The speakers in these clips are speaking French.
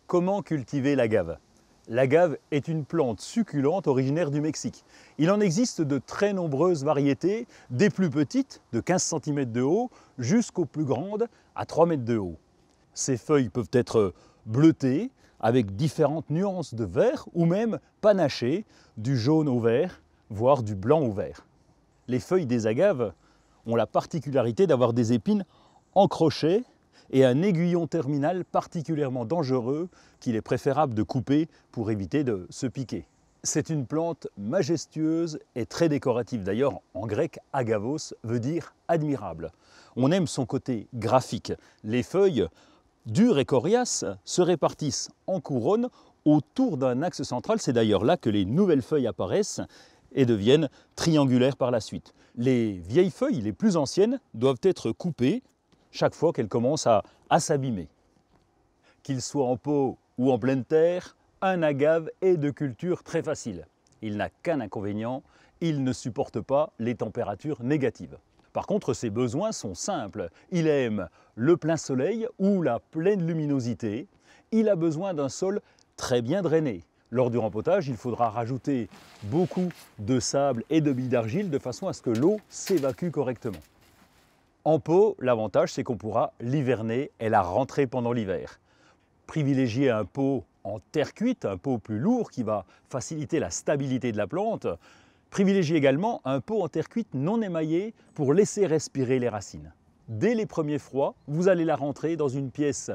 Comment cultiver l'agave? L'agave est une plante succulente originaire du Mexique. Il en existe de très nombreuses variétés, des plus petites, de 15 cm de haut, jusqu'aux plus grandes, à 3 mètres de haut. Ces feuilles peuvent être bleutées, avec différentes nuances de vert, ou même panachées, du jaune au vert, voire du blanc au vert. Les feuilles des agaves ont la particularité d'avoir des épines en crochet et un aiguillon terminal particulièrement dangereux qu'il est préférable de couper pour éviter de se piquer. C'est une plante majestueuse et très décorative. D'ailleurs, en grec, agavos veut dire admirable. On aime son côté graphique. Les feuilles, dures et coriaces, se répartissent en couronne autour d'un axe central. C'est d'ailleurs là que les nouvelles feuilles apparaissent et deviennent triangulaires par la suite. Les vieilles feuilles, les plus anciennes, doivent être coupées chaque fois qu'elles commencent à s'abîmer. Qu'il soit en pot ou en pleine terre, un agave est de culture très facile. Il n'a qu'un inconvénient, il ne supporte pas les températures négatives. Par contre, ses besoins sont simples. Il aime le plein soleil ou la pleine luminosité. Il a besoin d'un sol très bien drainé. Lors du rempotage, il faudra rajouter beaucoup de sable et de billes d'argile de façon à ce que l'eau s'évacue correctement. En pot, l'avantage c'est qu'on pourra l'hiverner et la rentrer pendant l'hiver. Privilégier un pot en terre cuite, un pot plus lourd qui va faciliter la stabilité de la plante. Privilégier également un pot en terre cuite non émaillé pour laisser respirer les racines. Dès les premiers froids, vous allez la rentrer dans une pièce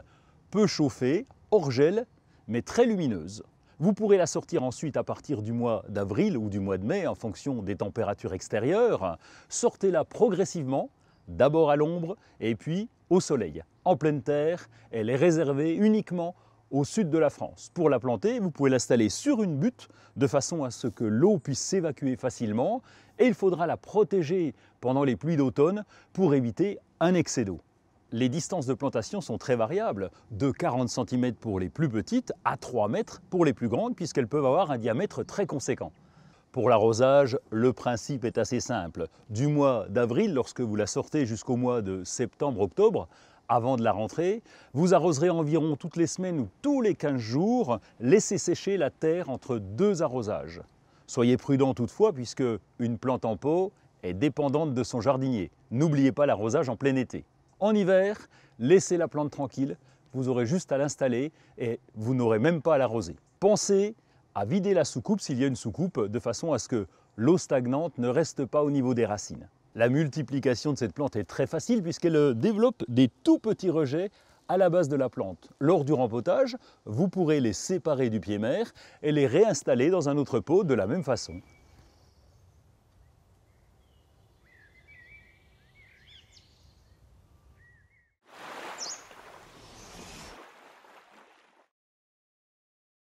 peu chauffée, hors gel, mais très lumineuse. Vous pourrez la sortir ensuite à partir du mois d'avril ou du mois de mai en fonction des températures extérieures. Sortez-la progressivement, d'abord à l'ombre et puis au soleil. En pleine terre, elle est réservée uniquement au sud de la France. Pour la planter, vous pouvez l'installer sur une butte de façon à ce que l'eau puisse s'évacuer facilement et il faudra la protéger pendant les pluies d'automne pour éviter un excès d'eau. Les distances de plantation sont très variables, de 40 cm pour les plus petites à 3 mètres pour les plus grandes puisqu'elles peuvent avoir un diamètre très conséquent. Pour l'arrosage, le principe est assez simple. Du mois d'avril, lorsque vous la sortez jusqu'au mois de septembre-octobre, avant de la rentrée, vous arroserez environ toutes les semaines ou tous les 15 jours, laissez sécher la terre entre deux arrosages. Soyez prudent toutefois puisque une plante en pot est dépendante de son jardinier. N'oubliez pas l'arrosage en plein été. En hiver, laissez la plante tranquille, vous aurez juste à l'installer et vous n'aurez même pas à l'arroser. Pensez à vider la soucoupe s'il y a une soucoupe de façon à ce que l'eau stagnante ne reste pas au niveau des racines. La multiplication de cette plante est très facile puisqu'elle développe des tout petits rejets à la base de la plante. Lors du rempotage, vous pourrez les séparer du pied mère et les réinstaller dans un autre pot de la même façon.